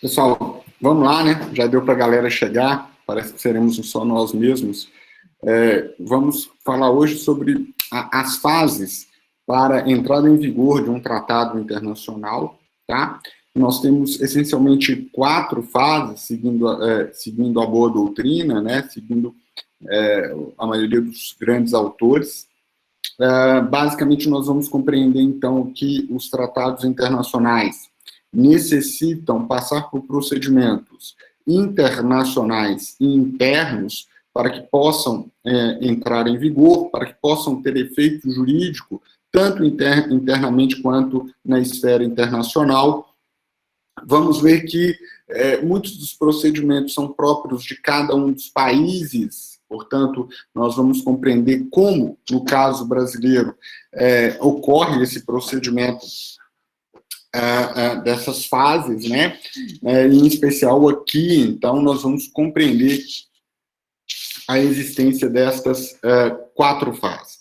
Pessoal, vamos lá, né? Já deu para a galera chegar, parece que seremos só nós mesmos. Vamos falar hoje sobre as fases para a entrada em vigor de um tratado internacional, tá? Nós temos essencialmente 4 fases, seguindo a boa doutrina, né? Seguindo a maioria dos grandes autores. Basicamente, nós vamos compreender, então, que os tratados internacionais necessitam passar por procedimentos internacionais e internos para que possam entrar em vigor, para que possam ter efeito jurídico, tanto internamente quanto na esfera internacional. Vamos ver que muitos dos procedimentos são próprios de cada um dos países, portanto, nós vamos compreender como, no caso brasileiro, ocorre esse procedimento dessas fases, né? Em especial aqui, então, nós vamos compreender a existência destas 4 fases.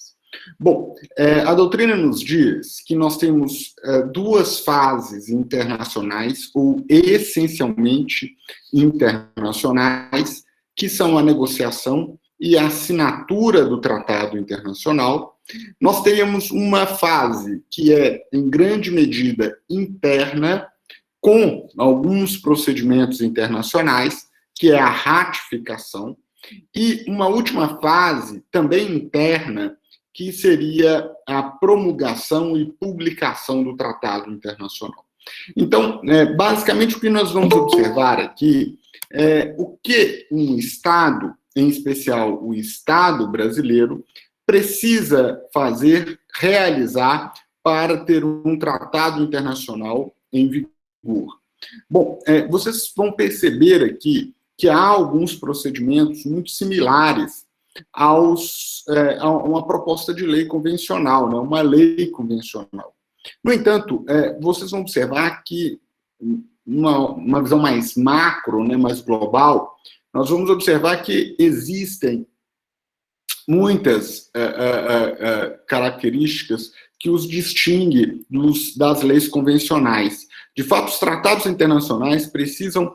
Bom, a doutrina nos diz que nós temos 2 fases internacionais, ou essencialmente internacionais, que são a negociação e a assinatura do tratado internacional. Nós temos uma fase que é, em grande medida, interna, com alguns procedimentos internacionais, que é a ratificação, e uma última fase, também interna, que seria a promulgação e publicação do tratado internacional. Então, basicamente, o que nós vamos observar aqui é o que um Estado, em especial o Estado brasileiro, precisa fazer, realizar, para ter um tratado internacional em vigor. Bom, vocês vão perceber aqui que há alguns procedimentos muito similares a uma proposta de lei convencional, né? Uma lei convencional. No entanto, vocês vão observar que, uma visão mais macro, né, mais global, nós vamos observar que existem muitas características que os distinguem das leis convencionais. De fato, os tratados internacionais precisam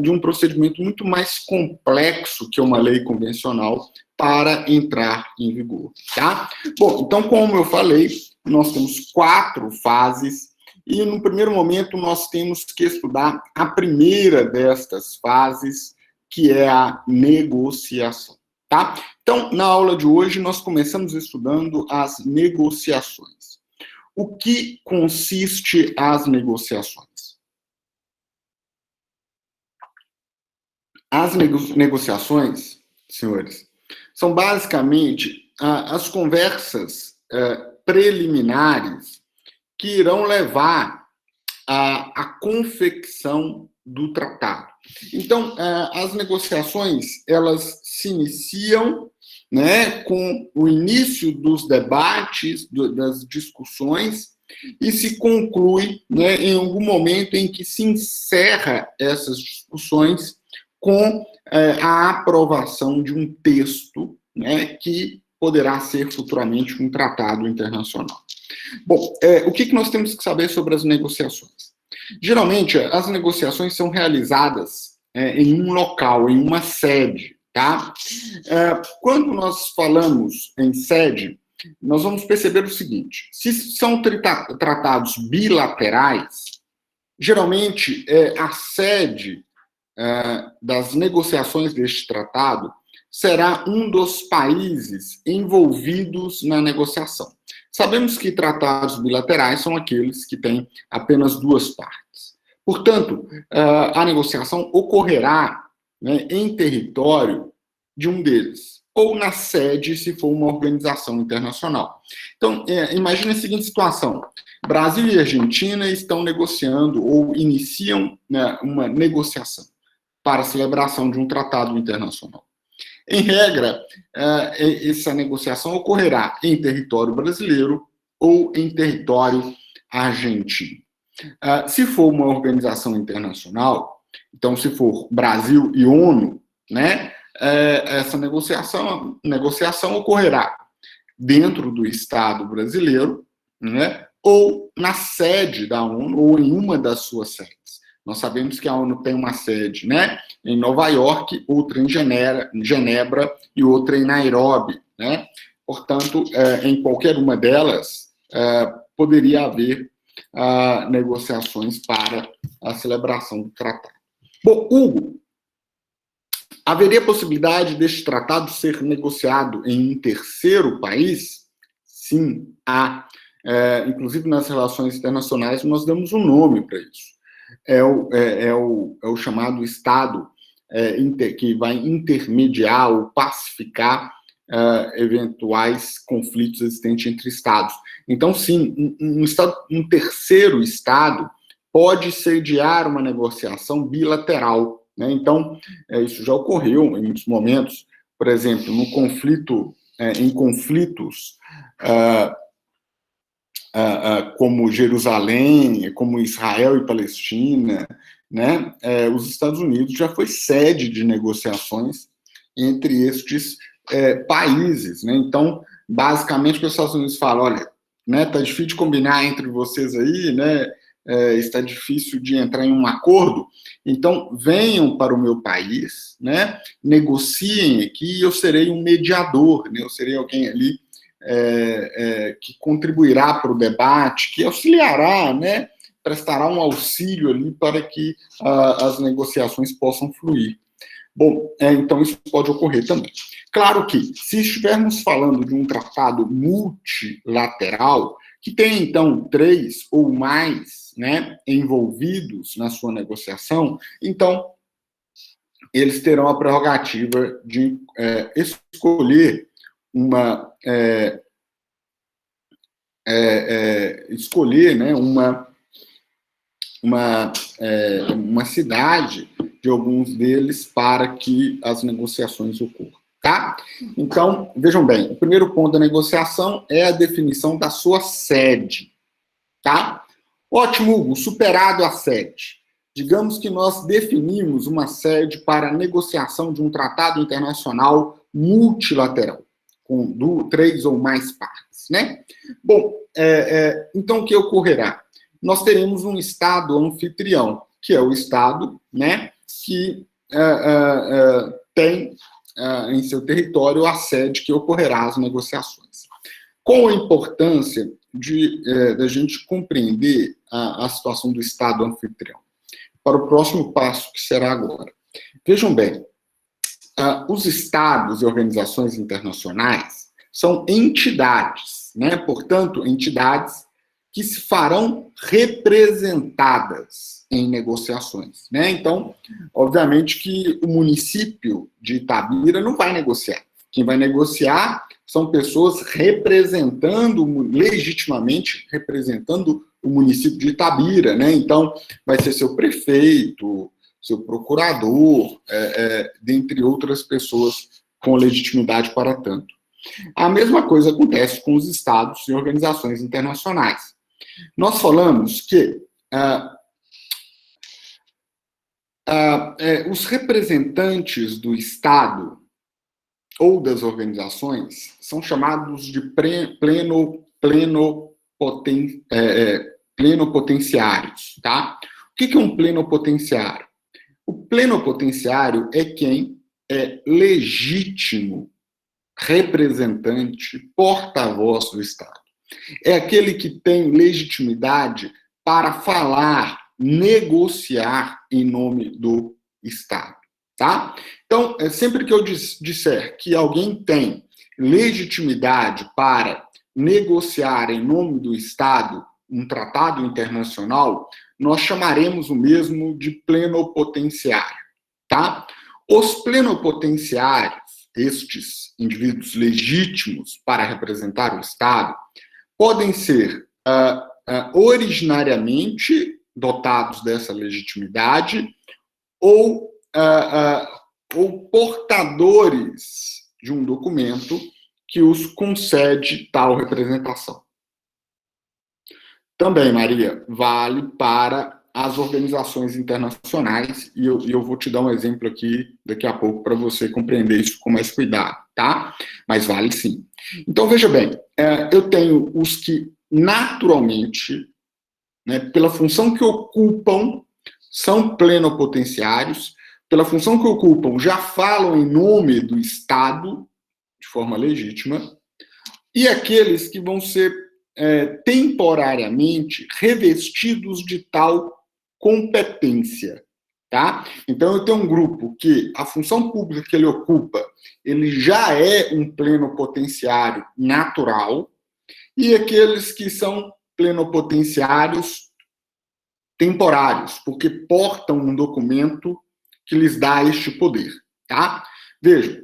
de um procedimento muito mais complexo que uma lei convencional para entrar em vigor, tá? Bom, então, como eu falei, nós temos 4 fases, e no primeiro momento nós temos que estudar a primeira destas fases, que é a negociação, tá? Então, na aula de hoje, nós começamos estudando as negociações. O que consiste as negociações? As negociações, senhores, são basicamente as conversas preliminares que irão levar à confecção do tratado. Então, as negociações, elas se iniciam, né, com o início dos debates, das discussões, e se conclui, né, em algum momento em que se encerra essas discussões com a aprovação de um texto, né, que poderá ser futuramente um tratado internacional. Bom, o que nós temos que saber sobre as negociações? Geralmente, as negociações são realizadas em um local, em uma sede, tá? Quando nós falamos em sede, nós vamos perceber o seguinte: se são tratados bilaterais, geralmente a sede das negociações deste tratado será um dos países envolvidos na negociação. Sabemos que tratados bilaterais são aqueles que têm apenas 2 partes. Portanto, a negociação ocorrerá, né, em território de um deles, ou na sede, se for uma organização internacional. Então, imagine a seguinte situação: Brasil e Argentina estão negociando ou iniciam, né, uma negociação para a celebração de um tratado internacional. Em regra, essa negociação ocorrerá em território brasileiro ou em território argentino. Se for uma organização internacional, então, se for Brasil e ONU, né, essa negociação ocorrerá dentro do Estado brasileiro, né, ou na sede da ONU, ou em uma das suas sedes. Nós sabemos que a ONU tem uma sede, né, em Nova York, outra em Genebra e outra em Nairobi, né? Portanto, em qualquer uma delas, poderia haver negociações para a celebração do tratado. Bom, Hugo, haveria possibilidade deste tratado ser negociado em um terceiro país? Sim, há. Inclusive, nas relações internacionais, nós damos um nome para isso. É o chamado Estado que vai intermediar ou pacificar eventuais conflitos existentes entre Estados. Então, sim, um terceiro Estado pode sediar uma negociação bilateral, né? Então, isso já ocorreu em muitos momentos, por exemplo, em conflitos como Jerusalém, como Israel e Palestina, né? Os Estados Unidos já foi sede de negociações entre estes países, né? Então, basicamente, os Estados Unidos falam, olha, né, tá difícil de combinar entre vocês aí, né? Está difícil de entrar em um acordo, então venham para o meu país, né? Negociem aqui e eu serei um mediador, né? Eu serei alguém ali que contribuirá para o debate, que auxiliará, né? Prestará um auxílio ali para que as negociações possam fluir. Bom, então isso pode ocorrer também. Claro que, se estivermos falando de um tratado multilateral, que tem, então, 3 ou mais, né, envolvidos na sua negociação, então, eles terão a prerrogativa de escolher né, uma cidade de alguns deles para que as negociações ocorram, tá? Então, vejam bem, o primeiro ponto da negociação é a definição da sua sede, tá? Ótimo, Hugo, superado a sede. Digamos que nós definimos uma sede para a negociação de um tratado internacional multilateral, com 3 ou mais partes, né? Bom, então o que ocorrerá? Nós teremos um Estado anfitrião, que é o Estado, né, que tem em seu território a sede que ocorrerá as negociações. Qual a importância da gente compreender a situação do Estado anfitrião? Para o próximo passo, que será agora. Vejam bem, os Estados e organizações internacionais são entidades, né? Portanto, entidades que se farão representadas em negociações, né? Então, obviamente que o município de Itabira não vai negociar. Quem vai negociar são pessoas legitimamente representando o município de Itabira, né? Então, vai ser seu prefeito, seu procurador, dentre outras pessoas com legitimidade para tanto. A mesma coisa acontece com os estados e organizações internacionais. Nós falamos que os representantes do Estado ou das organizações são chamados de plenopotenciários, tá? O que é um plenopotenciário? O plenopotenciário é quem é legítimo representante, porta-voz do Estado. É aquele que tem legitimidade para falar, negociar em nome do Estado, tá? Então, sempre que eu disser que alguém tem legitimidade para negociar em nome do Estado um tratado internacional, nós chamaremos o mesmo de plenopotenciário, tá? Os plenopotenciários, estes indivíduos legítimos para representar o Estado, podem ser originariamente dotados dessa legitimidade ou portadores de um documento que os concede tal representação. Também, Maria, vale para as organizações internacionais, e eu vou te dar um exemplo aqui daqui a pouco para você compreender isso com mais cuidado, tá? Mas vale sim. Então, veja bem, eu tenho os que naturalmente, né, pela função que ocupam, são plenopotenciários, pela função que ocupam, já falam em nome do Estado, de forma legítima, e aqueles que vão ser temporariamente revestidos de tal competência. Tá? Então, eu tenho um grupo que a função pública que ele ocupa, ele já é um plenopotenciário natural, e aqueles que são plenopotenciários temporários, porque portam um documento que lhes dá este poder. Tá? Vejam,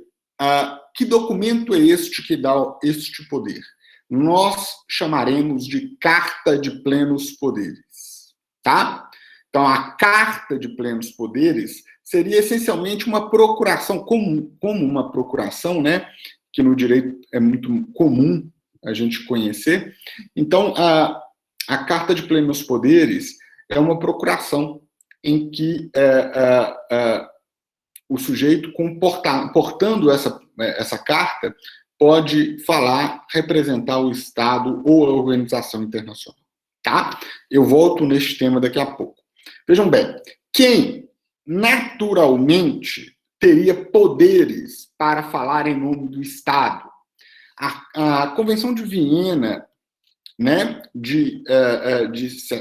que documento é este que dá este poder? Nós chamaremos de Carta de Plenos Poderes. Tá? Então, a Carta de Plenos Poderes seria essencialmente uma procuração, como uma procuração, né, que no direito é muito comum a gente conhecer. Então, a Carta de Plenos Poderes é uma procuração em que o sujeito, portando essa carta, pode falar, representar o Estado ou a organização internacional. Tá? Eu volto neste tema daqui a pouco. Vejam bem, quem naturalmente teria poderes para falar em nome do Estado? A Convenção de Viena, né,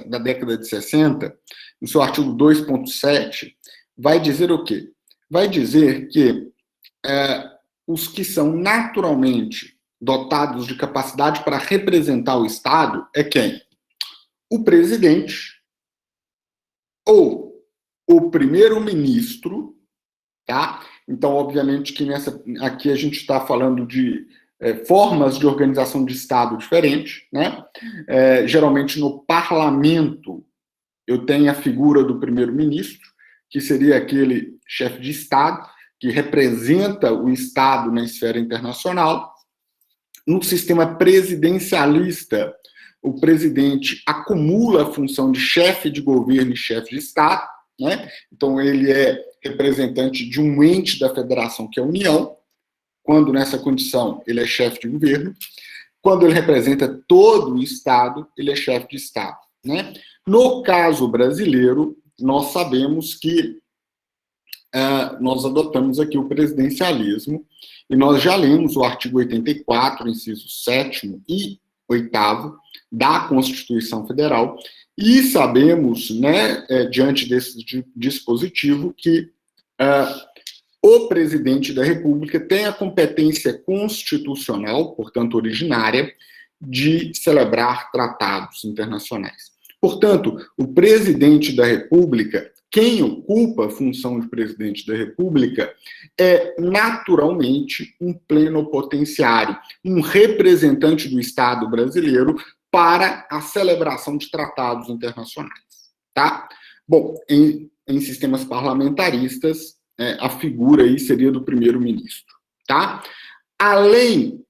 da década de 60, no seu artigo 2.7, vai dizer o quê? Vai dizer que os que são naturalmente dotados de capacidade para representar o Estado é quem? O presidente ou o primeiro-ministro, tá? Então, obviamente que aqui a gente está falando de formas de organização de Estado diferentes, né? Geralmente no parlamento eu tenho a figura do primeiro-ministro, que seria aquele chefe de Estado que representa o Estado na esfera internacional. No sistema presidencialista, o presidente acumula a função de chefe de governo e chefe de Estado, né? Então, ele é representante de um ente da federação, que é a União. Quando, nessa condição, ele é chefe de governo. Quando ele representa todo o Estado, ele é chefe de Estado, né? No caso brasileiro, nós sabemos que nós adotamos aqui o presidencialismo, e nós já lemos o artigo 84, inciso 7º e 8º da Constituição Federal, e sabemos, né, diante desse dispositivo, que o presidente da República tem a competência constitucional, portanto originária, de celebrar tratados internacionais. Portanto, o presidente da República, quem ocupa a função de presidente da República, é naturalmente um plenopotenciário, um representante do Estado brasileiro para a celebração de tratados internacionais. Tá? Bom, em sistemas parlamentaristas, a figura aí seria do primeiro-ministro. Tá? Além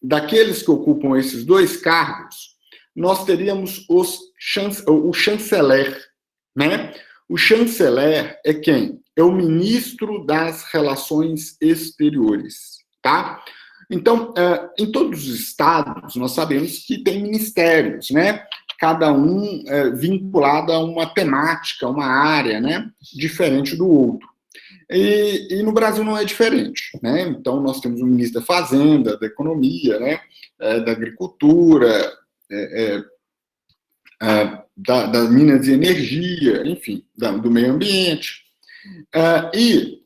daqueles que ocupam esses dois cargos, nós teríamos o chanceler, né? O chanceler é quem? É o ministro das Relações Exteriores, tá? Então, em todos os estados, nós sabemos que tem ministérios, né? Cada um vinculado a uma temática, uma área, né? Diferente do outro. E no Brasil não é diferente, né? Então, nós temos o ministro da Fazenda, da Economia, né? Da Agricultura, das Minas e Energia, enfim, do Meio Ambiente. E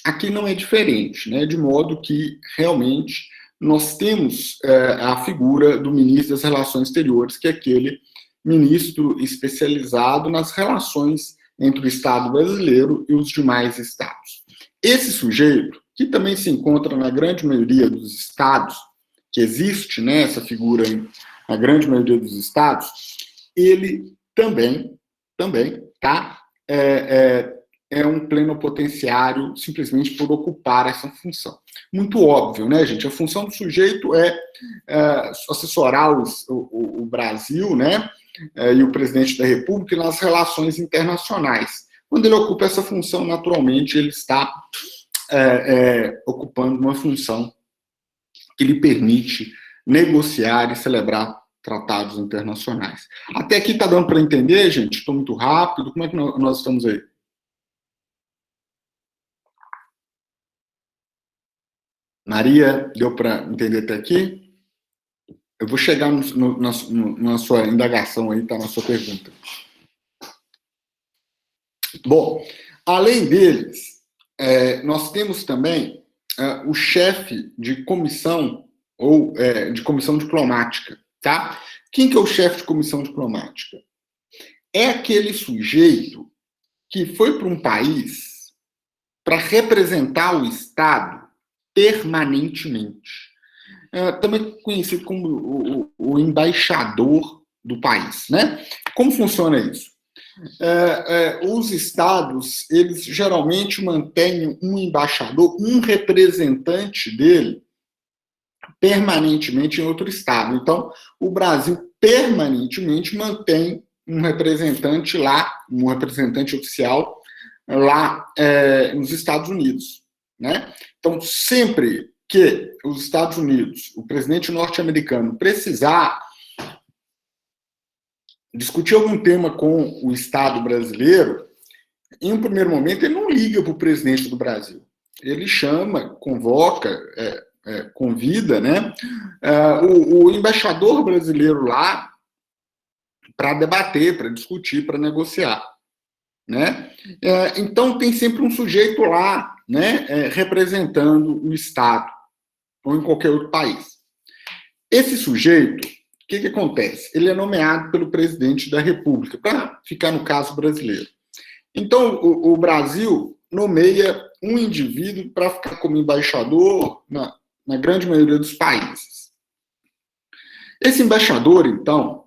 aqui não é diferente, né? De modo que, realmente, nós temos a figura do ministro das Relações Exteriores, que é aquele ministro especializado nas relações entre o Estado brasileiro e os demais estados. Esse sujeito, que também se encontra na grande maioria dos estados, que existe, né, essa figura na grande maioria dos estados, ele também, tá? É um plenopotenciário simplesmente por ocupar essa função. Muito óbvio, né, gente? A função do sujeito é assessorar o Brasil, né, e o presidente da República nas relações internacionais. Quando ele ocupa essa função, naturalmente, ele está ocupando uma função que lhe permite negociar e celebrar tratados internacionais. Até aqui está dando para entender, gente? Estou muito rápido. Como é que nós estamos aí? Maria, deu para entender até aqui? Eu vou chegar na sua indagação aí, tá na sua pergunta. Bom, além deles, nós temos também o chefe de comissão ou de comissão diplomática, tá? Quem que é o chefe de comissão diplomática? É aquele sujeito que foi para um país para representar o Estado permanentemente. Também conhecido como o embaixador do país, né? Como funciona isso? Os estados, eles geralmente mantêm um embaixador, um representante dele, permanentemente em outro estado. Então, o Brasil permanentemente mantém um representante lá, um representante oficial lá nos Estados Unidos, né? Então, sempre que os Estados Unidos, o presidente norte-americano, precisar discutir algum tema com o Estado brasileiro, em um primeiro momento, ele não liga para o presidente do Brasil. Ele chama, convoca, convida, né, o embaixador brasileiro lá para debater, para discutir, para negociar, né? Então, tem sempre um sujeito lá, né, representando o Estado, ou em qualquer outro país. Esse sujeito, o que acontece? Ele é nomeado pelo presidente da República, para ficar no caso brasileiro. Então, o Brasil nomeia um indivíduo para ficar como embaixador na grande maioria dos países. Esse embaixador, então,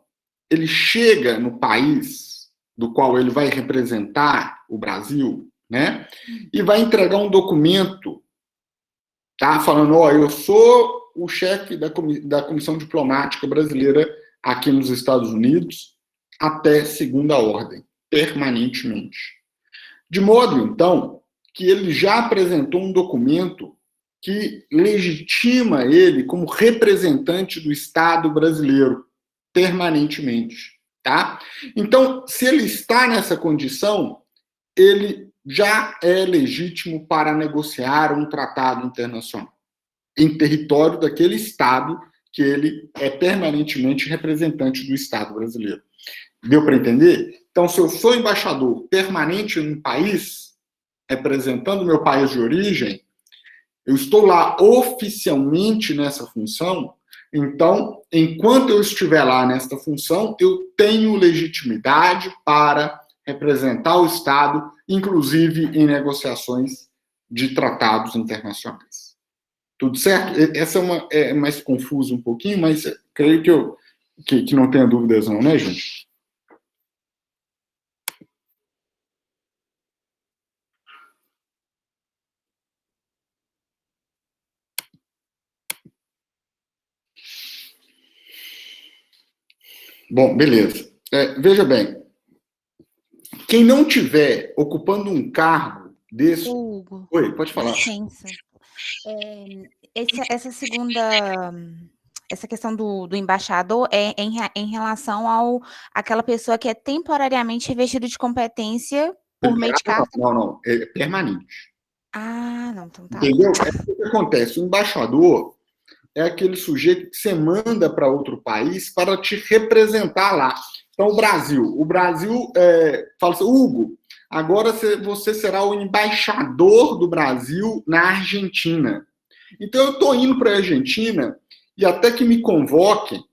ele chega no país do qual ele vai representar o Brasil, né? E vai entregar um documento, tá? Falando, eu sou o chefe da Comissão Diplomática Brasileira aqui nos Estados Unidos até segunda ordem, permanentemente. De modo, então, que ele já apresentou um documento que legitima ele como representante do Estado brasileiro, permanentemente, tá? Então, se ele está nessa condição, ele já é legítimo para negociar um tratado internacional em território daquele Estado que ele é permanentemente representante do Estado brasileiro. Deu para entender? Então, se eu sou embaixador permanente em um país, representando o meu país de origem, eu estou lá oficialmente nessa função, então, enquanto eu estiver lá nesta função, eu tenho legitimidade para representar o Estado, inclusive em negociações de tratados internacionais. Tudo certo? Essa é mais confusa um pouquinho, mas creio que não tenha dúvidas não, né, gente? Bom, beleza. Veja bem, quem não tiver ocupando um cargo desse... Hugo. Oi, pode falar. Licença. Essa questão do embaixador é em relação àquela pessoa que é temporariamente revestida de competência por meio de carta? Não, é permanente. Ah, não, então tá. Entendeu? O que acontece? O embaixador é aquele sujeito que você manda para outro país para te representar lá. Então, o Brasil fala assim, Hugo, agora você será o embaixador do Brasil na Argentina. Então, eu estou indo para a Argentina e até que me convoquem,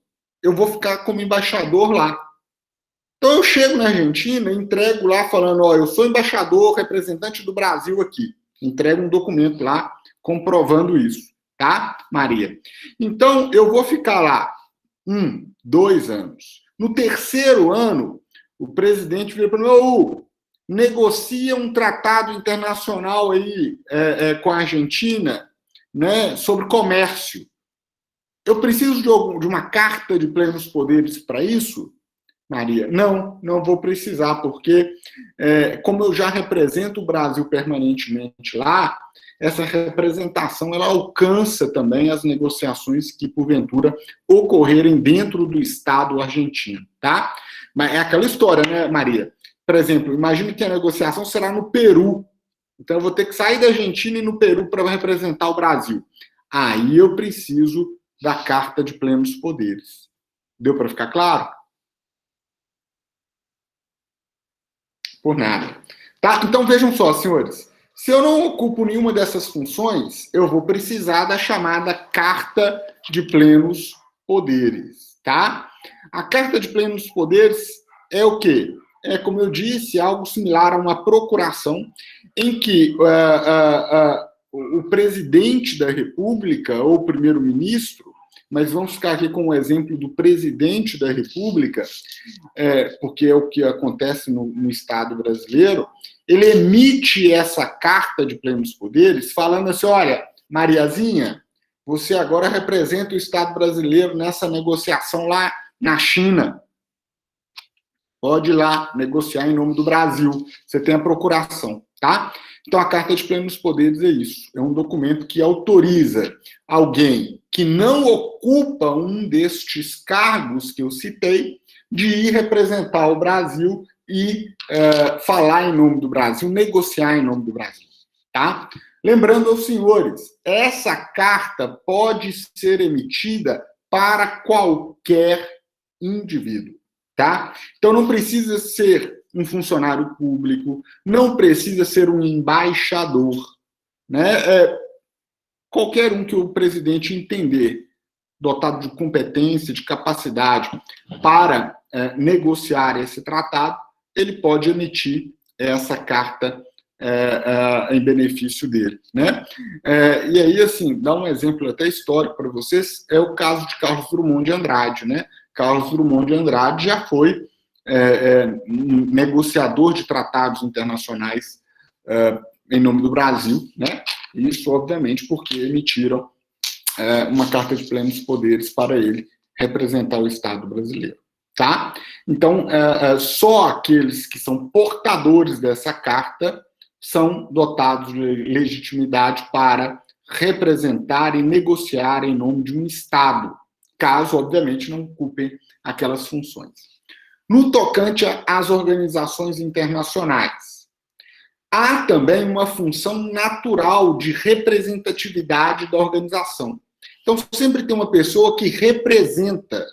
eu vou ficar como embaixador lá. Então, eu chego na Argentina, entrego lá falando, eu sou embaixador, representante do Brasil aqui. Entrego um documento lá comprovando isso. Tá, Maria? Então, eu vou ficar lá 2 anos. No terceiro ano, o presidente vira para mim, negocia um tratado internacional aí com a Argentina, né, sobre comércio. Eu preciso de uma carta de plenos poderes para isso, Maria? Não vou precisar, porque como eu já represento o Brasil permanentemente lá, essa representação ela alcança também as negociações que, porventura, ocorrerem dentro do Estado argentino, tá? Mas é aquela história, né, Maria? Por exemplo, imagine que a negociação será no Peru. Então, eu vou ter que sair da Argentina e ir no Peru para representar o Brasil. Aí eu preciso da Carta de Plenos Poderes. Deu para ficar claro? Por nada. Tá? Então, vejam só, senhores. Se eu não ocupo nenhuma dessas funções, eu vou precisar da chamada Carta de Plenos Poderes, tá? A Carta de Plenos Poderes é o quê? É, como eu disse, algo similar a uma procuração em que o presidente da República ou o primeiro-ministro, mas vamos ficar aqui com o exemplo do presidente da República, porque é o que acontece no Estado brasileiro, ele emite essa Carta de Plenos Poderes falando assim, olha, Mariazinha, você agora representa o Estado brasileiro nessa negociação lá na China. Pode ir lá negociar em nome do Brasil. Você tem a procuração, tá? Então, a Carta de Plenos Poderes é isso. É um documento que autoriza alguém que não ocupa um destes cargos que eu citei de ir representar o Brasil e falar em nome do Brasil, negociar em nome do Brasil, tá? Lembrando aos senhores, essa carta pode ser emitida para qualquer indivíduo, tá? Então, não precisa ser um funcionário público, não precisa ser um embaixador, né? Qualquer um que o presidente entender, dotado de competência, de capacidade para negociar esse tratado, ele pode emitir essa carta em benefício dele, né? E aí, assim, dá um exemplo até histórico para vocês, é o caso de Carlos Drummond de Andrade, né? Carlos Drummond de Andrade já foi um negociador de tratados internacionais em nome do Brasil, né? Isso, obviamente, porque emitiram uma carta de plenos poderes para ele representar o Estado brasileiro, tá? Então, só aqueles que são portadores dessa carta são dotados de legitimidade para representar e negociar em nome de um Estado, caso, obviamente, não ocupem aquelas funções. No tocante às organizações internacionais, há também uma função natural de representatividade da organização. Então, sempre tem uma pessoa que representa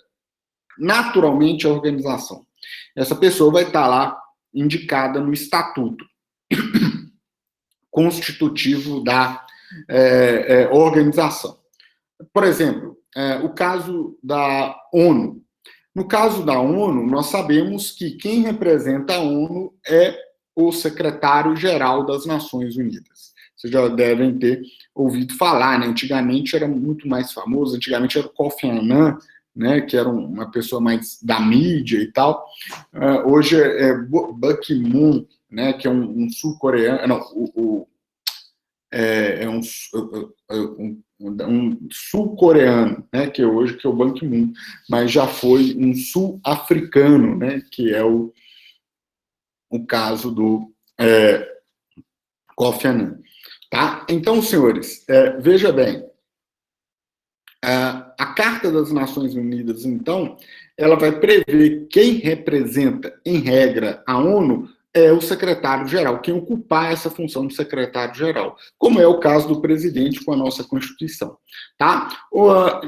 naturalmente a organização. Essa pessoa vai estar lá indicada no estatuto constitutivo da organização. Por exemplo, o caso da ONU. No caso da ONU, nós sabemos que quem representa a ONU é o secretário-geral das Nações Unidas. Vocês já devem ter ouvido falar, né? Antigamente era muito mais famoso, antigamente era o Kofi Annan, né, que era uma pessoa mais da mídia e tal. Hoje é Ban Ki-moon, né, que é um sul-coreano, não, um sul-coreano, né, que hoje que é o Ban Ki-moon, mas já foi um sul-africano, né, que é o caso do Kofi Annan. Tá? Então, senhores, veja bem, a Carta das Nações Unidas, então, ela vai prever quem representa, em regra, a ONU é o secretário-geral, quem ocupar essa função de secretário-geral, como é o caso do presidente com a nossa Constituição. Tá?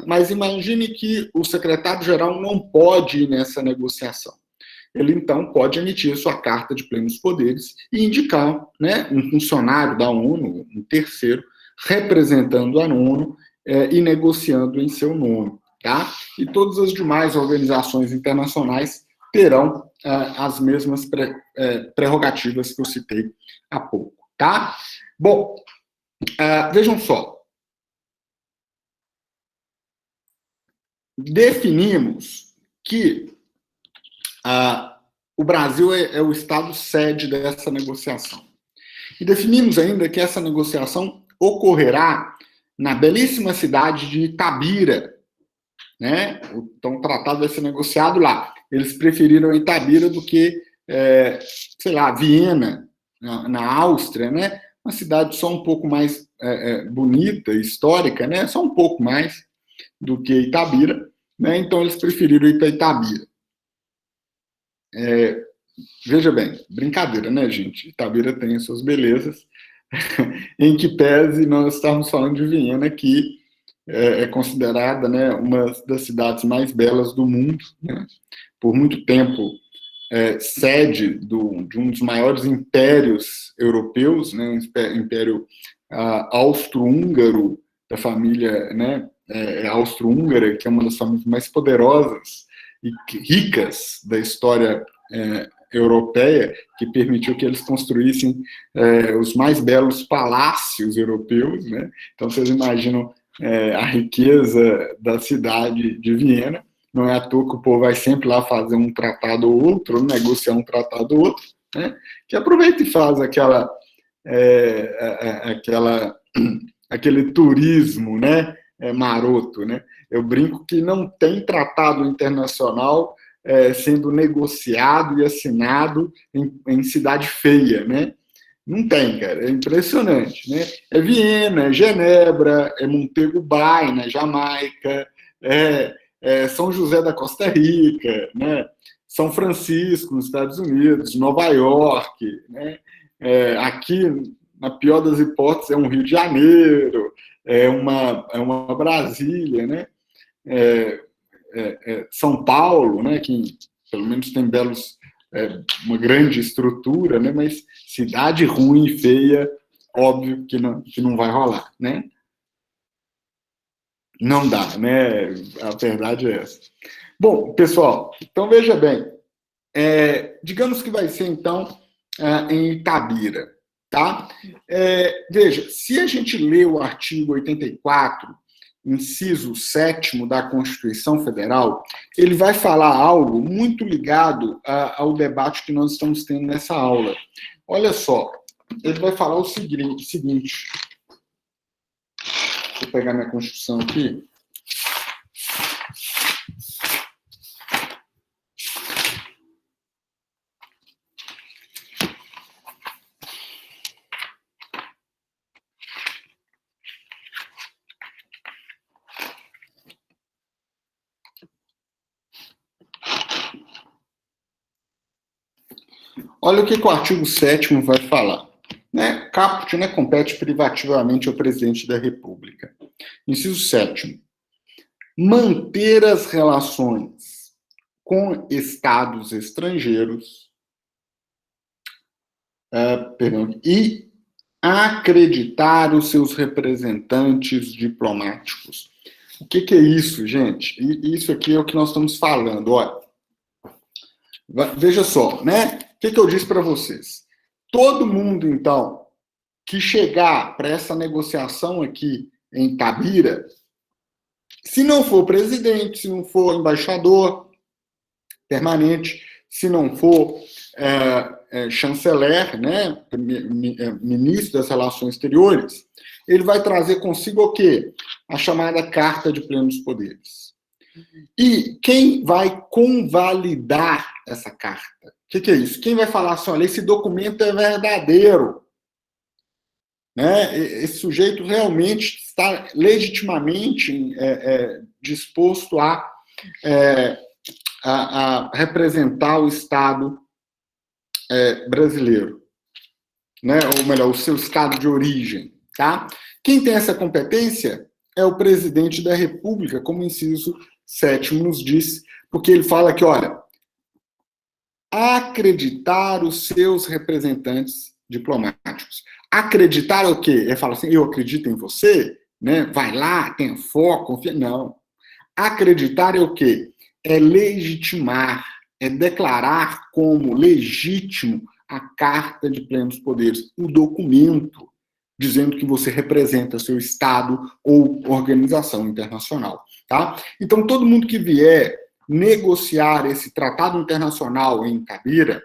Mas imagine que o secretário-geral não pode ir nessa negociação. Ele, então, pode emitir sua carta de plenos poderes e indicar, né, um funcionário da ONU, um terceiro, representando a ONU e negociando em seu nome, tá? E todas as demais organizações internacionais terão as mesmas prerrogativas que eu citei há pouco, tá? Bom, vejam só. Definimos que o Brasil é o estado sede dessa negociação. E definimos ainda que essa negociação ocorrerá na belíssima cidade de Itabira, né? Então, o tratado vai ser negociado lá. Eles preferiram Itabira do que, sei lá, Viena, na Áustria, né? Uma cidade só um pouco mais bonita, histórica, né? Só um pouco mais do que Itabira, né? Então eles preferiram ir para Itabira. Veja bem, brincadeira, né, gente? Itabira tem as suas belezas, em que pese nós estamos falando de Viena, que é considerada, né, uma das cidades mais belas do mundo, né? Por muito tempo sede de um dos maiores impérios europeus, né, um império austro-húngaro, da família, né, austro-húngara, que é uma das famílias mais poderosas e ricas da história europeia, que permitiu que eles construíssem os mais belos palácios europeus, né? Então, vocês imaginam a riqueza da cidade de Viena. Não é à toa que o povo vai sempre lá fazer um tratado ou outro, negociar um tratado ou outro, né? Que aproveita e faz aquele turismo, né, maroto, né? Eu brinco que não tem tratado internacional sendo negociado e assinado em cidade feia, né? Não tem, cara, é impressionante, né? É Viena, é Genebra, é Montego Bay, na Jamaica, São José da Costa Rica, né? São Francisco, nos Estados Unidos, Nova York, né? Aqui, na pior das hipóteses, é um Rio de Janeiro, uma Brasília, né? São Paulo, né? Que pelo menos tem uma grande estrutura, né? Mas cidade ruim e feia, óbvio que não vai rolar, né? Não dá, né? A verdade é essa. Bom, pessoal, então veja bem, digamos que vai ser, então, em Itabira, tá? Veja, se a gente lê o artigo 84, inciso 7º da Constituição Federal, ele vai falar algo muito ligado ao debate que nós estamos tendo nessa aula. Olha só, ele vai falar o seguinte, deixa eu pegar minha Constituição aqui. Olha o que o artigo 7º vai falar. Né? Caput, né, compete privativamente ao presidente da República. Inciso 7º. Manter as relações com estados estrangeiros e acreditar os seus representantes diplomáticos. O que é isso, gente? Isso aqui é o que nós estamos falando. Olha, veja só, né? O que eu disse para vocês? Todo mundo, então, que chegar para essa negociação aqui em Itabira, se não for presidente, se não for embaixador permanente, se não for chanceler, né, ministro das Relações Exteriores, ele vai trazer consigo o quê? A chamada Carta de Plenos Poderes. E quem vai convalidar essa carta? O que é isso? Quem vai falar assim, olha, esse documento é verdadeiro, né? Esse sujeito realmente está legitimamente disposto a representar o Estado brasileiro, né? Ou melhor, o seu Estado de origem. Tá? Quem tem essa competência é o presidente da República, como o inciso 7º nos diz, porque ele fala que, olha, acreditar os seus representantes diplomáticos. Acreditar é o quê? Ele fala assim, eu acredito em você, né? Vai lá, tenha foco, confia. Não. Acreditar é o quê? É legitimar, é declarar como legítimo a Carta de Plenos Poderes, o documento dizendo que você representa seu Estado ou organização internacional. Tá? Então, todo mundo que vier negociar esse tratado internacional em Itabira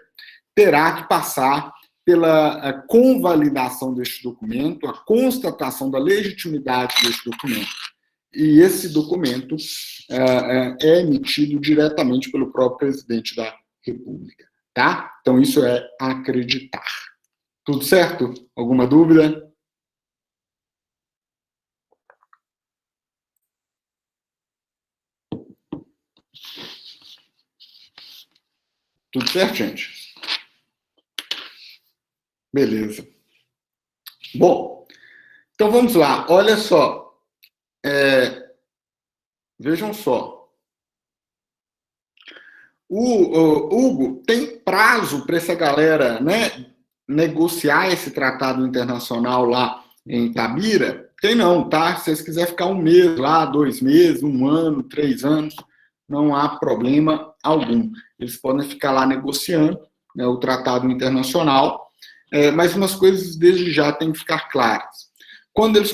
terá que passar pela convalidação deste documento, a constatação da legitimidade deste documento. E esse documento é emitido diretamente pelo próprio presidente da República. Tá? Então, isso é acreditar. Tudo certo? Alguma dúvida? Tudo certo, gente? Beleza. Bom, então vamos lá. Olha só. Vejam só. O Hugo, tem prazo para essa galera, né, negociar esse tratado internacional lá em Itabira? Tem não, tá? Se vocês quiserem ficar um mês lá, 2 meses, 1 ano, 3 anos, não há problema algum. Eles podem ficar lá negociando, né, o tratado internacional, mas umas coisas desde já têm que ficar claras. Quando eles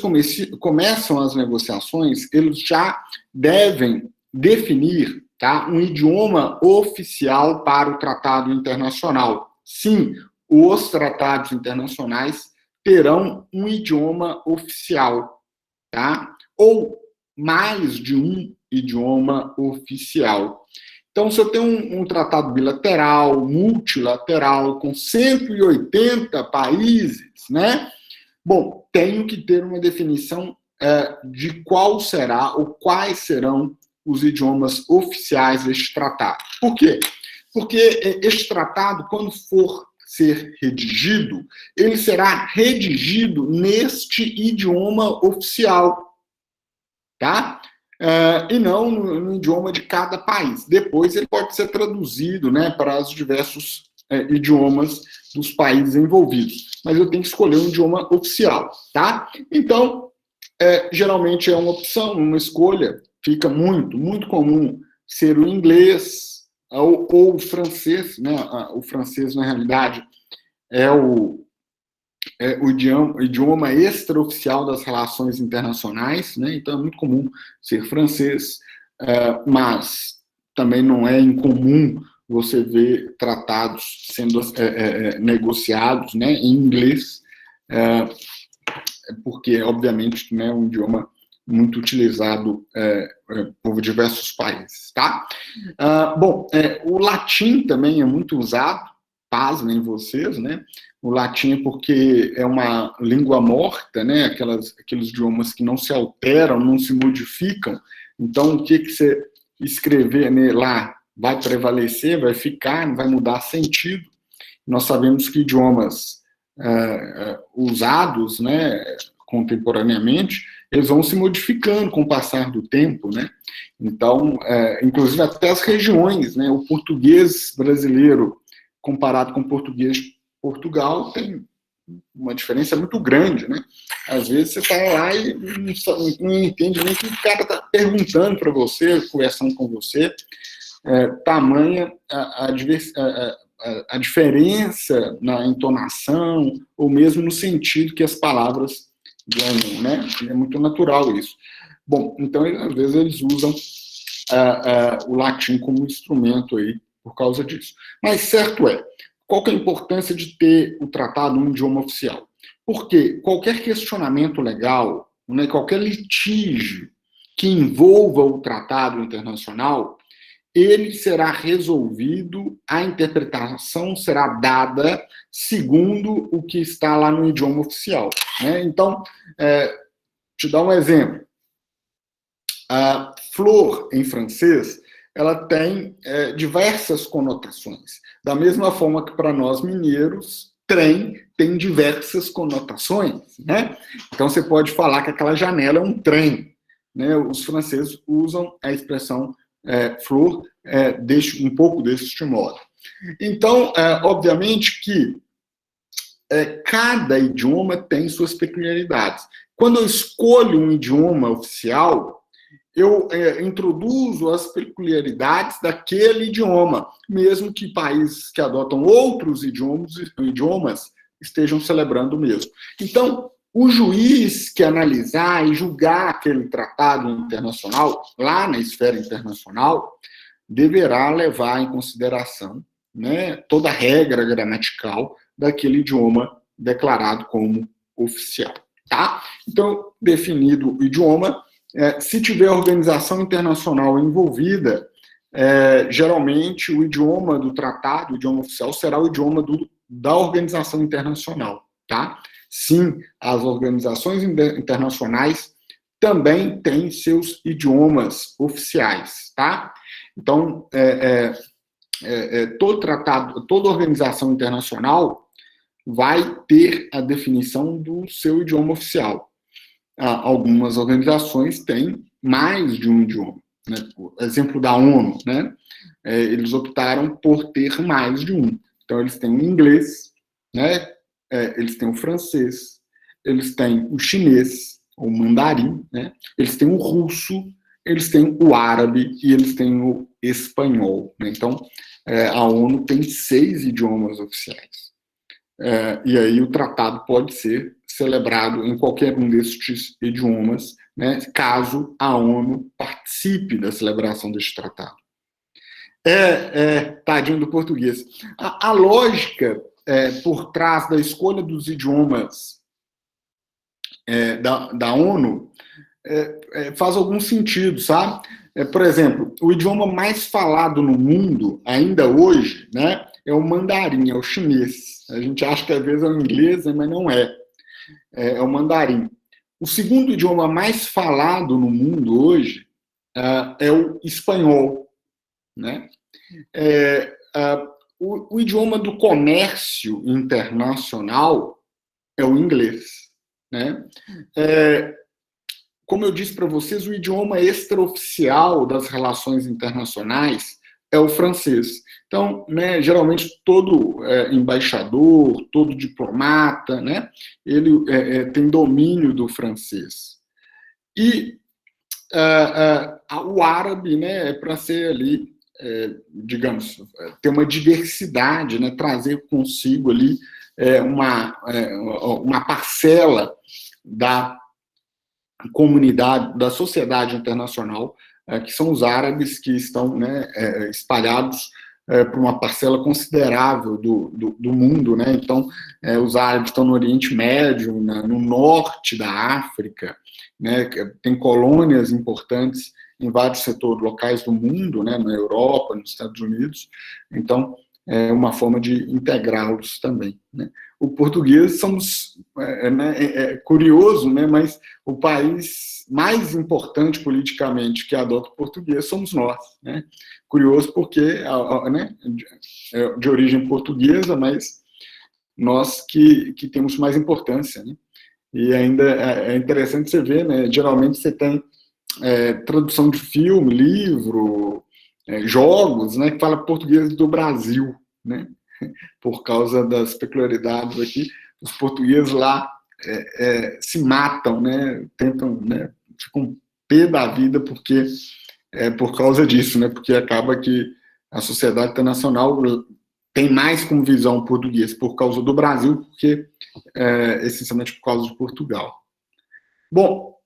começam as negociações, eles já devem definir, tá, um idioma oficial para o tratado internacional. Sim, os tratados internacionais terão um idioma oficial, tá? Ou mais de um idioma oficial. Então, se eu tenho um tratado bilateral, multilateral, com 180 países, né? Bom, tenho que ter uma definição de qual será ou quais serão os idiomas oficiais deste tratado. Por quê? Porque este tratado, quando for ser redigido, ele será redigido neste idioma oficial, tá? E não no idioma de cada país. Depois ele pode ser traduzido, né, para os diversos idiomas dos países envolvidos. Mas eu tenho que escolher um idioma oficial, tá? Então, geralmente é uma opção, uma escolha. Fica muito comum ser o inglês ou o francês, né? O francês, na realidade, é o idioma extraoficial das relações internacionais, né? Então é muito comum ser francês, mas também não é incomum você ver tratados sendo negociados, né, em inglês, porque, obviamente, né, é um idioma muito utilizado por diversos países, tá? Bom, o latim também é muito usado, pasmem vocês, né? O latim é porque é uma língua morta, né? Aqueles idiomas que não se alteram, não se modificam. Então, o que você escrever lá vai prevalecer, vai ficar, não vai mudar sentido. Nós sabemos que idiomas usados, né, contemporaneamente, eles vão se modificando com o passar do tempo, né? Então, inclusive até as regiões, né? O português brasileiro comparado com o português de Portugal tem uma diferença muito grande, né? Às vezes você está lá e não entende nem o que o cara está perguntando para você, conversando com você. Tamanha a diferença na entonação, ou mesmo no sentido que as palavras ganham, né? É muito natural isso. Bom, então, às vezes, eles usam o latim como instrumento aí, por causa disso. Mas certo qual que é a importância de ter o tratado em um idioma oficial? Porque qualquer questionamento legal, né, qualquer litígio que envolva o tratado internacional, ele será resolvido, a interpretação será dada segundo o que está lá no idioma oficial, né? Então, te dar um exemplo. A flor, em francês, ela tem diversas conotações. Da mesma forma que, para nós mineiros, trem tem diversas conotações, né? Então, você pode falar que aquela janela é um trem, né? Os franceses usam a expressão flor um pouco deste modo. Então, obviamente que cada idioma tem suas peculiaridades. Quando eu escolho um idioma oficial, eu introduzo as peculiaridades daquele idioma, mesmo que países que adotam outros idiomas estejam celebrando o mesmo. Então, o juiz que analisar e julgar aquele tratado internacional, lá na esfera internacional, deverá levar em consideração, né, toda a regra gramatical daquele idioma declarado como oficial. Tá? Então, definido o idioma, se tiver organização internacional envolvida, geralmente o idioma do tratado, o idioma oficial, será o idioma da organização internacional. Tá? Sim, as organizações internacionais também têm seus idiomas oficiais. Tá? Então, todo tratado, toda organização internacional vai ter a definição do seu idioma oficial. Algumas organizações têm mais de um idioma. Né? Por exemplo da ONU, né? Eles optaram por ter mais de um. Então, eles têm o inglês, né? Eles têm o francês, eles têm o chinês, o mandarim, né? Eles têm o russo, eles têm o árabe e eles têm o espanhol. Né? Então, a ONU tem 6 idiomas oficiais. E aí o tratado pode ser celebrado em qualquer um destes idiomas, né, caso a ONU participe da celebração deste tratado. Tadinho do português. A lógica por trás da escolha dos idiomas da ONU faz algum sentido, sabe? Por exemplo, o idioma mais falado no mundo, ainda hoje, né, é o mandarim, é o chinês. A gente acha que às vezes é o inglês, mas não é. É o mandarim. O segundo idioma mais falado no mundo hoje é o espanhol, né? O idioma do comércio internacional é o inglês, né? Como eu disse para vocês, o idioma extraoficial das relações internacionais é o francês. Então, né, geralmente, todo embaixador, todo diplomata, né, ele tem domínio do francês. E o árabe, né, é para ser ali, digamos, ter uma diversidade, né, trazer consigo ali uma parcela da comunidade, da sociedade internacional, que são os árabes que estão, né, espalhados por uma parcela considerável do mundo, né? Então, os árabes estão no Oriente Médio, no norte da África, né? Tem colônias importantes em vários setores locais do mundo, né? Na Europa, nos Estados Unidos. Então, é uma forma de integrá-los também, né? O português somos, curioso, né? Mas o país mais importante politicamente que adota o português somos nós, né? Curioso porque, né, de origem portuguesa, mas nós que temos mais importância, né? E ainda é interessante você ver, né? Geralmente você tem tradução de filme, livro, jogos, né? Que fala português do Brasil, né? Por causa das peculiaridades aqui, os portugueses lá se matam, né? Tentam, né? Ficam pé da vida porque por causa disso, né? Porque acaba que a sociedade internacional tem mais como visão o português por causa do Brasil, porque essencialmente por causa de Portugal. Bom,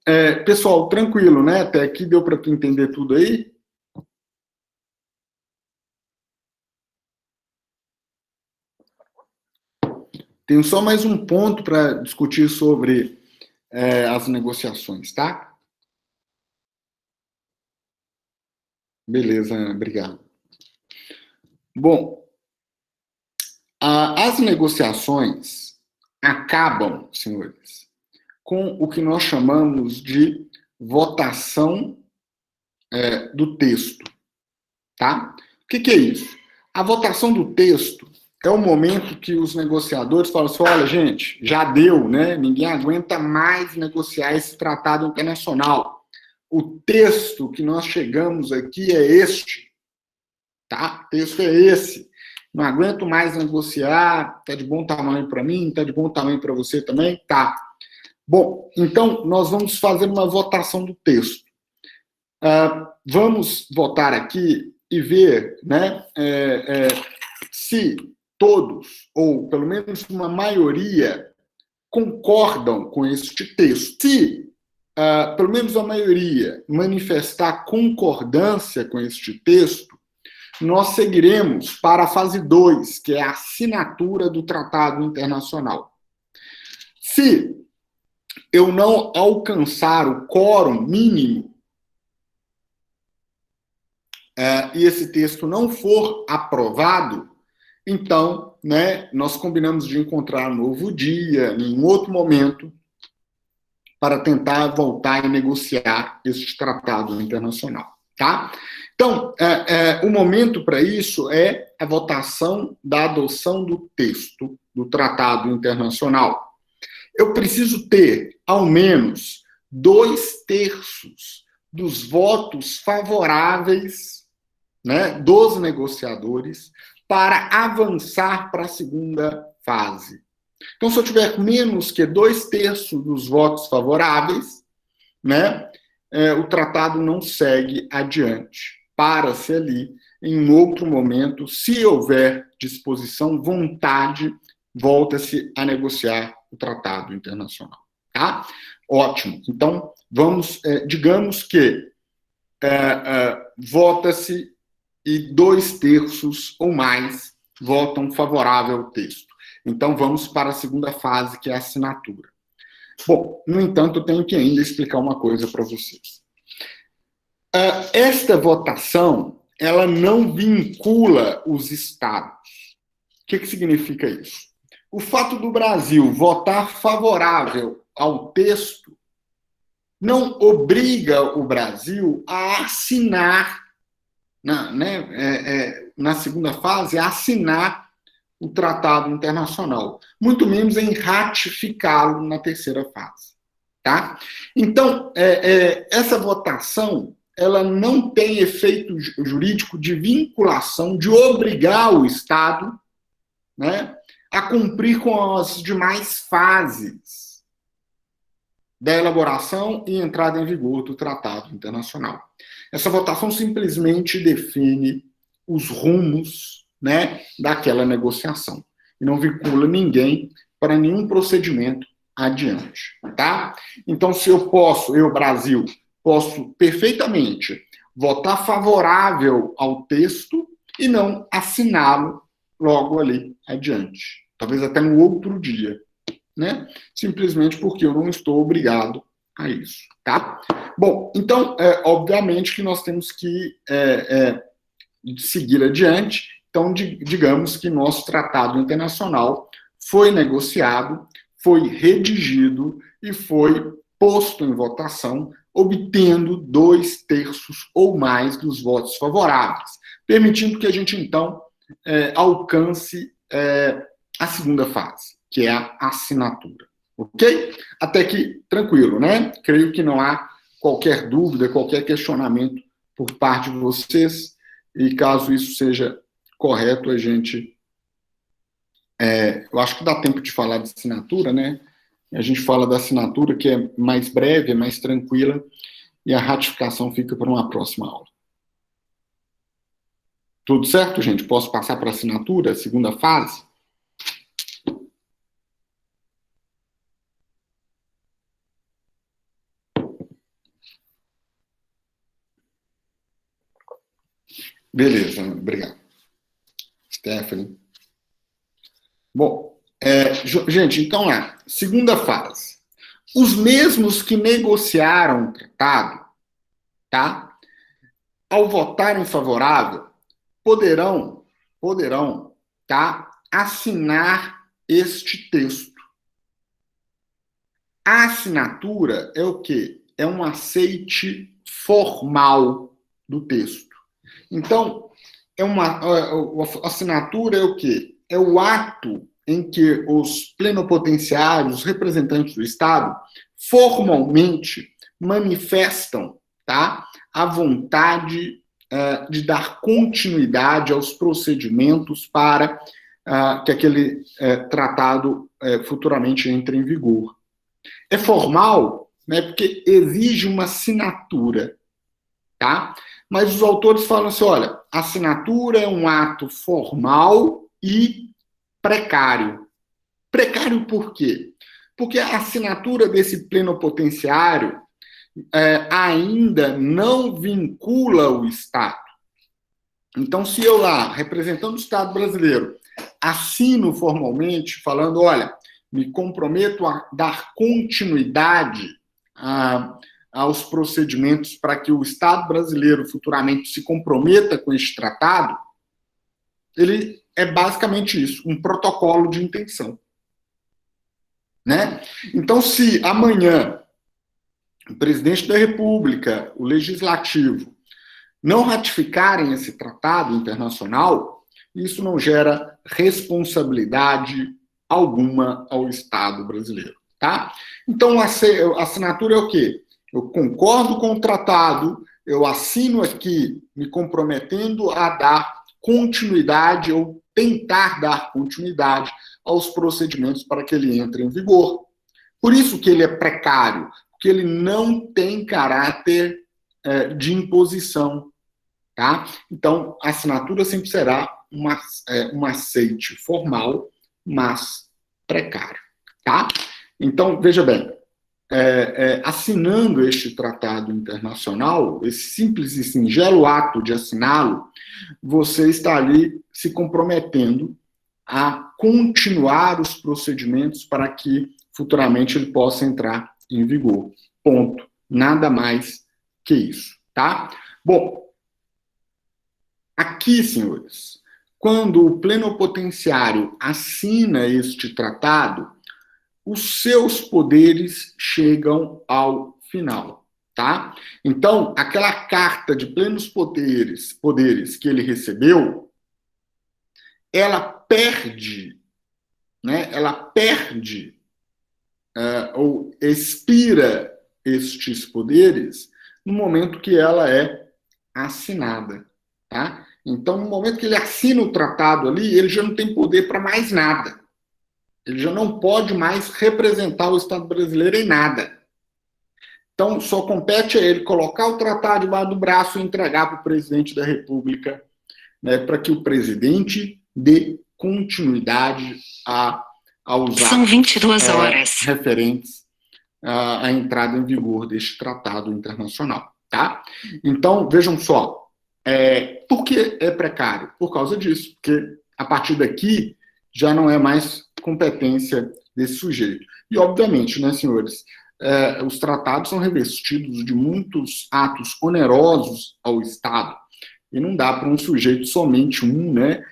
pessoal, tranquilo, né? Até aqui deu para entender tudo aí? Tenho só mais um ponto para discutir sobre as negociações, tá? Beleza, obrigado. Bom, as negociações acabam, senhores, com o que nós chamamos de votação do texto, tá? O que é isso? A votação do texto é o momento que os negociadores falam assim, olha, gente, já deu, né? Ninguém aguenta mais negociar esse tratado internacional. O texto que nós chegamos aqui é este, tá? O texto é esse. Não aguento mais negociar, tá de bom tamanho para mim, tá de bom tamanho para você também? Tá. Bom, então nós vamos fazer uma votação do texto. Vamos votar aqui e ver, né, se todos, ou pelo menos uma maioria, concordam com este texto. Se pelo menos a maioria manifestar concordância com este texto, nós seguiremos para a fase 2, que é a assinatura do Tratado Internacional. Se eu não alcançar o quórum mínimo e esse texto não for aprovado, então, né, nós combinamos de encontrar um novo dia, em um outro momento, para tentar voltar e negociar este tratado internacional. tá? Então, o momento para isso é a votação da adoção do texto do Tratado Internacional. Eu preciso ter, ao menos, 2/3 dos votos favoráveis, né, dos negociadores para avançar para a segunda fase. Então, se eu tiver menos que 2/3 dos votos favoráveis, né, o tratado não segue adiante. Para-se ali, em um outro momento, se houver disposição, vontade, volta-se a negociar o tratado internacional. Tá? Ótimo. Então, vamos, digamos que vota-se e 2/3 ou mais votam favorável ao texto. Então, vamos para a segunda fase, que é a assinatura. Bom, no entanto, eu tenho que ainda explicar uma coisa para vocês. Esta votação, ela não vincula os estados. O que significa isso? O fato do Brasil votar favorável ao texto não obriga o Brasil a assinar, na segunda fase, a assinar o tratado internacional, muito menos em ratificá-lo na terceira fase. Tá? Então, essa votação, ela não tem efeito jurídico de vinculação, de obrigar o Estado, né, a cumprir com as demais fases da elaboração e entrada em vigor do Tratado Internacional. Essa votação simplesmente define os rumos, né, daquela negociação e não vincula ninguém para nenhum procedimento adiante, tá? Então, se eu Brasil, posso perfeitamente votar favorável ao texto e não assiná-lo logo ali adiante. Talvez até no outro dia, né? Simplesmente porque eu não estou obrigado a isso, tá? Bom, então, obviamente que nós temos que seguir adiante. Então, digamos que nosso tratado internacional foi negociado, foi redigido e foi posto em votação, obtendo 2/3 ou mais dos votos favoráveis, permitindo que a gente, então, alcance a segunda fase, que é a assinatura. Ok? Até que, tranquilo, né? Creio que não há qualquer dúvida, qualquer questionamento por parte de vocês, e caso isso seja correto, a gente... eu acho que dá tempo de falar de assinatura, né? A gente fala da assinatura, que é mais breve, é mais tranquila, e a ratificação fica para uma próxima aula. Tudo certo, gente? Posso passar para a assinatura, segunda fase? Beleza, obrigado. Stephanie. Bom, gente, então lá, segunda fase. Os mesmos que negociaram o tratado, tá? Ao votarem favorável, poderão, tá? Assinar este texto. A assinatura é o quê? É um aceite formal do texto. Então, a assinatura é o quê? É o ato em que os plenipotenciários, os representantes do Estado, formalmente manifestam, tá, a vontade de dar continuidade aos procedimentos para que aquele tratado futuramente entre em vigor. É formal, né, porque exige uma assinatura, tá? Mas os autores falam assim, olha, a assinatura é um ato formal e precário. Precário por quê? Porque a assinatura desse plenipotenciário ainda não vincula o Estado. Então, se eu lá, representando o Estado brasileiro, assino formalmente, falando, olha, me comprometo a dar continuidade aos procedimentos para que o Estado brasileiro futuramente se comprometa com este tratado, ele é basicamente isso, um protocolo de intenção. Né? Então, se amanhã o presidente da República, o Legislativo, não ratificarem esse tratado internacional, isso não gera responsabilidade alguma ao Estado brasileiro, tá? Então, a assinatura é o quê? Eu concordo com o tratado, eu assino aqui me comprometendo a dar continuidade ou tentar dar continuidade aos procedimentos para que ele entre em vigor. Por isso que ele é precário, porque ele não tem caráter de imposição, tá? Então, a assinatura sempre será um aceite formal, mas precário, tá? Então, veja bem, assinando este tratado internacional, esse simples e singelo ato de assiná-lo, você está ali se comprometendo a continuar os procedimentos para que futuramente ele possa entrar em vigor. Ponto. Nada mais que isso, tá? Bom, aqui, senhores, quando o plenipotenciário assina este tratado, os seus poderes chegam ao final, tá? Então, aquela carta de plenos poderes que ele recebeu, ela perde, né? Ela perde ou expira estes poderes no momento que ela é assinada, tá? Então, no momento que ele assina o tratado ali, ele já não tem poder para mais nada. Ele já não pode mais representar o Estado brasileiro em nada. Então, só compete a ele colocar o tratado debaixo do braço e entregar para o presidente da República, né, para que o presidente dê continuidade aos São 22 horas. referentes à entrada em vigor deste tratado internacional. Tá? Então, vejam só, por que é precário? Por causa disso, porque a partir daqui já não é mais competência desse sujeito. E, obviamente, né, senhores, os tratados são revestidos de muitos atos onerosos ao Estado, e não dá para um sujeito, somente um, né,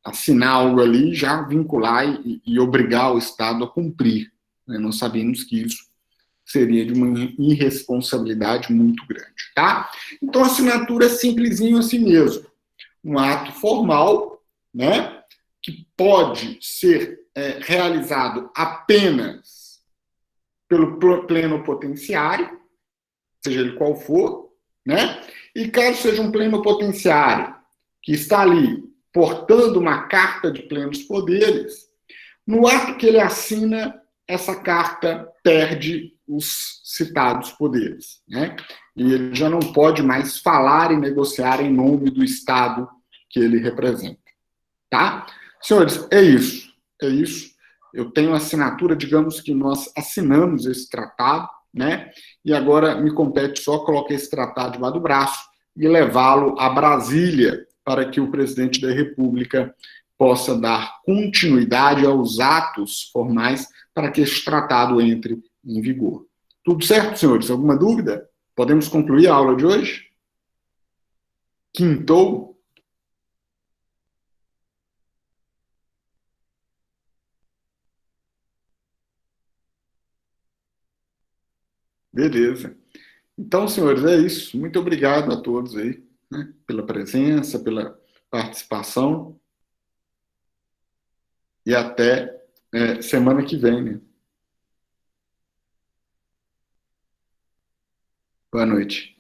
assinar algo ali e já vincular e obrigar o Estado a cumprir. Né? Nós sabemos que isso seria de uma irresponsabilidade muito grande, tá? Então, a assinatura é simplesinho assim mesmo. Um ato formal, né, que pode ser realizado apenas pelo plenipotenciário, seja ele qual for, né? E caso seja um plenipotenciário que está ali portando uma carta de plenos poderes, no ato que ele assina, essa carta perde os citados poderes, né? E ele já não pode mais falar e negociar em nome do Estado que ele representa, tá? Senhores, é isso. Eu tenho assinatura, digamos que nós assinamos esse tratado, né? E agora me compete só colocar esse tratado debaixo do braço e levá-lo a Brasília para que o presidente da República possa dar continuidade aos atos formais para que esse tratado entre em vigor. Tudo certo, senhores? Alguma dúvida? Podemos concluir a aula de hoje? Quintou? Beleza. Então, senhores, é isso. Muito obrigado a todos aí, né, pela presença, pela participação. E até semana que vem, né? Boa noite.